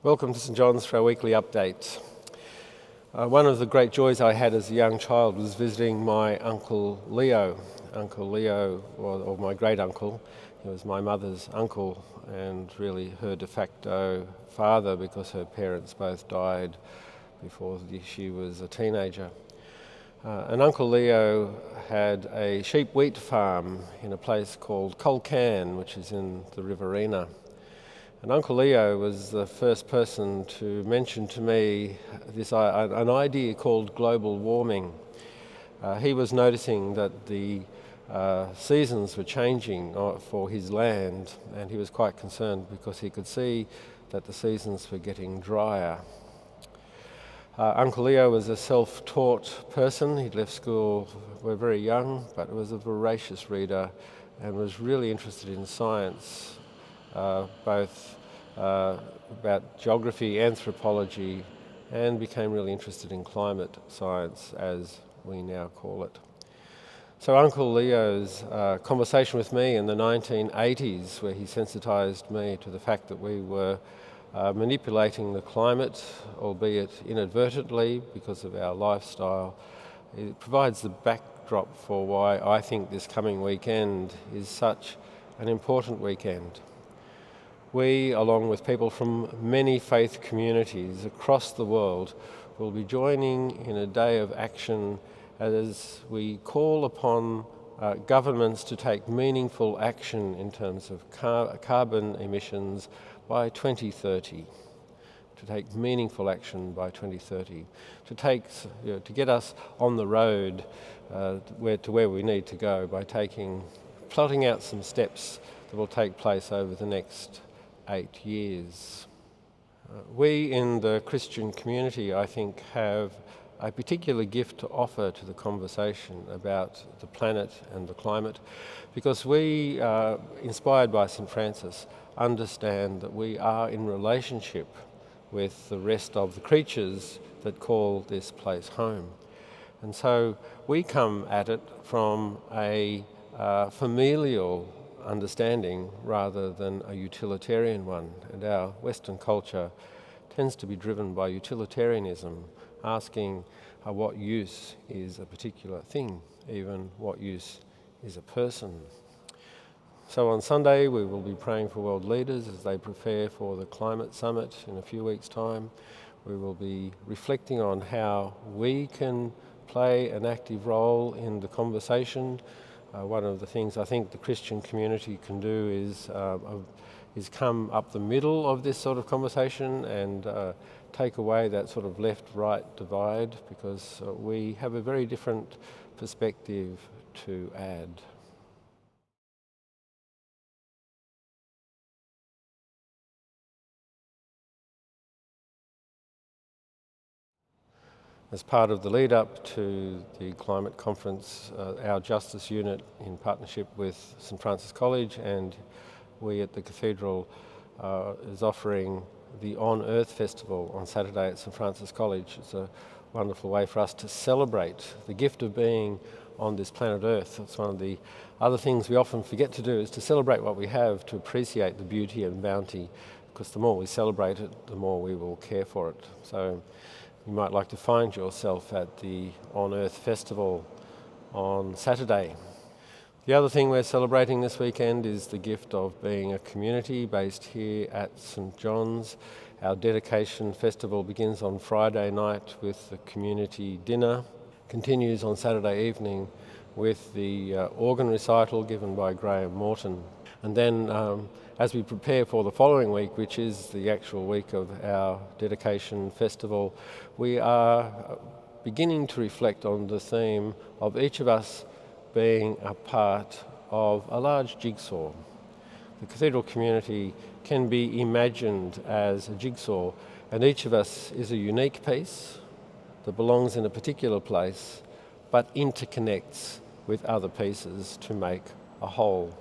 Welcome to St John's for our weekly update. One of the great joys I had as a young child was visiting my Uncle Leo. Uncle Leo, or my great uncle, he was my mother's uncle and really her de facto father because her parents both died before she was a teenager. And Uncle Leo had a sheep wheat farm in a place called Culcairn, which is in the Riverina. And Uncle Leo was the first person to mention to me an idea called global warming. He was noticing that the seasons were changing for his land, and he was quite concerned because he could see that the seasons were getting drier. Uncle Leo was a self-taught person. He'd left school very young, but was a voracious reader and was really interested in science, both about geography, anthropology, and became really interested in climate science, as we now call it. So Uncle Leo's conversation with me in the 1980s, where he sensitised me to the fact that we were manipulating the climate, albeit inadvertently because of our lifestyle, it provides the backdrop for why I think this coming weekend is such an important weekend. We, along with people from many faith communities across the world, will be joining in a day of action as we call upon governments to take meaningful action in terms of carbon emissions by 2030, to take meaningful action by 2030, to get us on the road to where we need to go by plotting out some steps that will take place over the next 8 years. We in the Christian community, I think, have a particular gift to offer to the conversation about the planet and the climate, because we, inspired by St Francis, understand that we are in relationship with the rest of the creatures that call this place home. And so we come at it from a familial understanding rather than a utilitarian one. And our Western culture tends to be driven by utilitarianism, asking what use is a particular thing, even what use is a person. So on Sunday we will be praying for world leaders as they prepare for the climate summit in a few weeks' time. We will be reflecting on how we can play an active role in the conversation. One of the things I think the Christian community can do is come up the middle of this sort of conversation and take away that sort of left-right divide, because we have a very different perspective to add. As part of the lead-up to the climate conference, our Justice Unit, in partnership with St Francis College and we at the Cathedral, is offering the On Earth Festival on Saturday at St Francis College. It's a wonderful way for us to celebrate the gift of being on this planet Earth. It's one of the other things we often forget to do, is to celebrate what we have, to appreciate the beauty and bounty, because the more we celebrate it, the more we will care for it. So you might like to find yourself at the On Earth Festival on Saturday. The other thing we're celebrating this weekend is the gift of being a community based here at St John's. Our dedication festival begins on Friday night with the community dinner, continues on Saturday evening with the organ recital given by Graham Morton. And then as we prepare for the following week, which is the actual week of our dedication festival, we are beginning to reflect on the theme of each of us being a part of a large jigsaw. The cathedral community can be imagined as a jigsaw, and each of us is a unique piece that belongs in a particular place but interconnects with other pieces to make a whole.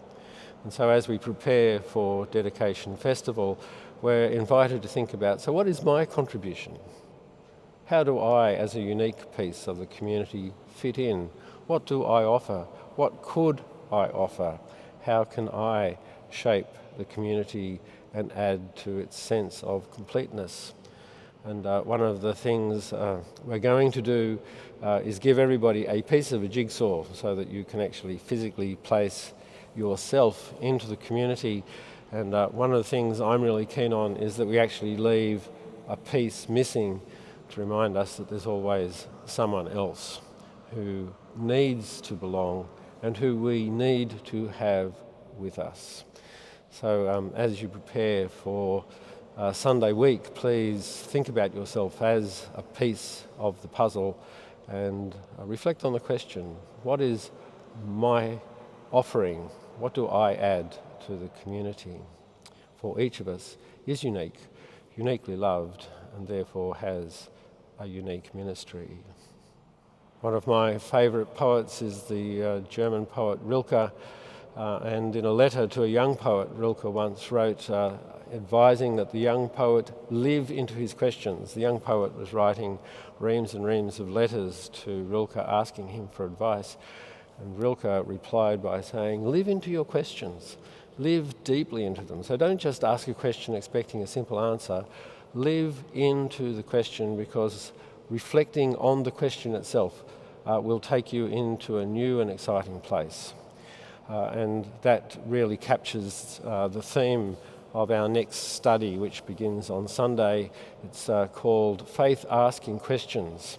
And so as we prepare for Dedication Festival, we're invited to think about, so what is my contribution? How do I, as a unique piece of the community, fit in? What do I offer? What could I offer? How can I shape the community and add to its sense of completeness. And one of the things we're going to do is give everybody a piece of a jigsaw so that you can actually physically place yourself into the community. And one of the things I'm really keen on is that we actually leave a piece missing to remind us that there's always someone else who needs to belong and who we need to have with us. So as you prepare for Sunday week, please think about yourself as a piece of the puzzle and reflect on the question, what is my offering? What do I add to the community? For each of us is unique, uniquely loved, and therefore has a unique ministry. One of my favourite poets is the German poet Rilke, and in a letter to a young poet, Rilke once wrote advising that the young poet live into his questions. The young poet was writing reams and reams of letters to Rilke asking him for advice, and Rilke replied by saying, live into your questions, live deeply into them. So don't just ask a question expecting a simple answer, live into the question, because reflecting on the question itself will take you into a new and exciting place. And that really captures the theme of our next study, which begins on Sunday. It's called Faith Asking Questions.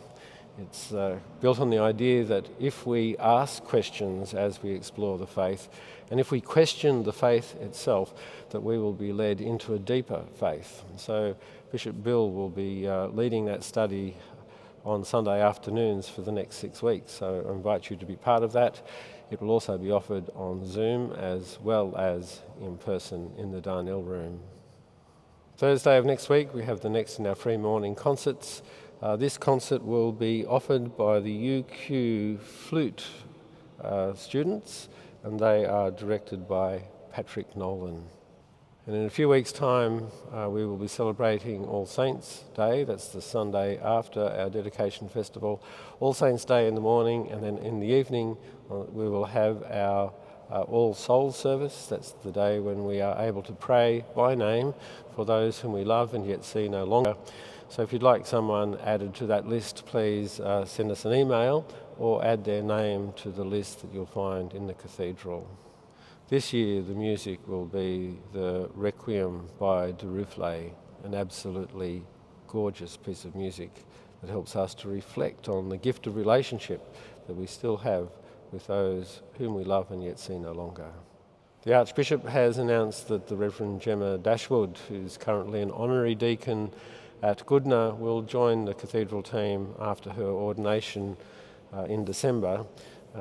It's built on the idea that if we ask questions as we explore the faith, and if we question the faith itself, that we will be led into a deeper faith. And so Bishop Bill will be leading that study on Sunday afternoons for the next 6 weeks. So I invite you to be part of that. It will also be offered on Zoom as well as in person in the Darnell room. Thursday of next week, we have the next in our free morning concerts. This concert will be offered by the UQ Flute students, and they are directed by Patrick Nolan. And in a few weeks' time, we will be celebrating All Saints' Day. That's the Sunday after our dedication festival. All Saints' Day in the morning, and then in the evening, we will have our All Souls service. That's the day when we are able to pray by name for those whom we love and yet see no longer. So if you'd like someone added to that list, please send us an email or add their name to the list that you'll find in the cathedral. This year the music will be the Requiem by de Ruflet, an absolutely gorgeous piece of music that helps us to reflect on the gift of relationship that we still have with those whom we love and yet see no longer. The Archbishop has announced that the Reverend Gemma Dashwood, who's currently an honorary deacon at Goodna, will join the cathedral team after her ordination in December.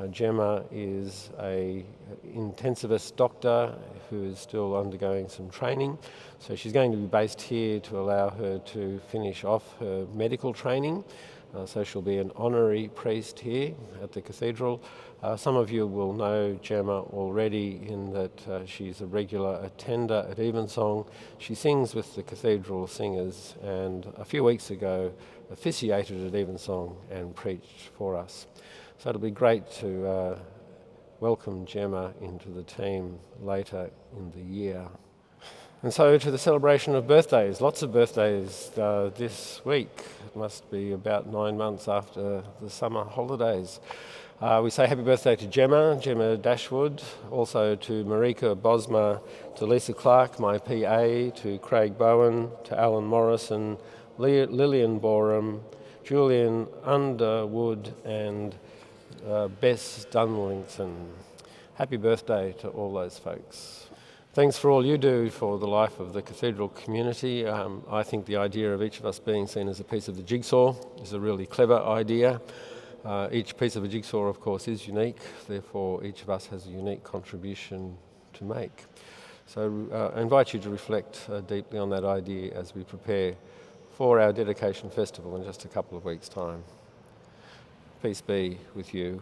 Gemma is an intensivist doctor who is still undergoing some training, so she's going to be based here to allow her to finish off her medical training. So she'll be an honorary priest here at the cathedral. Some of you will know Gemma already in that she's a regular attender at Evensong. She sings with the cathedral singers, and a few weeks ago officiated at Evensong and preached for us. So it'll be great to welcome Gemma into the team later in the year. And so to the celebration of birthdays, lots of birthdays this week. It must be about 9 months after the summer holidays. We say happy birthday to Gemma Dashwood, also to Marika Bosma, to Lisa Clark, my PA, to Craig Bowen, to Alan Morrison, Lillian Borum, Julian Underwood, and Bess Dunlington. Happy birthday to all those folks. Thanks for all you do for the life of the cathedral community. I think the idea of each of us being seen as a piece of the jigsaw is a really clever idea. Each piece of a jigsaw, of course, is unique. Therefore, each of us has a unique contribution to make. So I invite you to reflect deeply on that idea as we prepare for our dedication festival in just a couple of weeks' time. Peace be with you.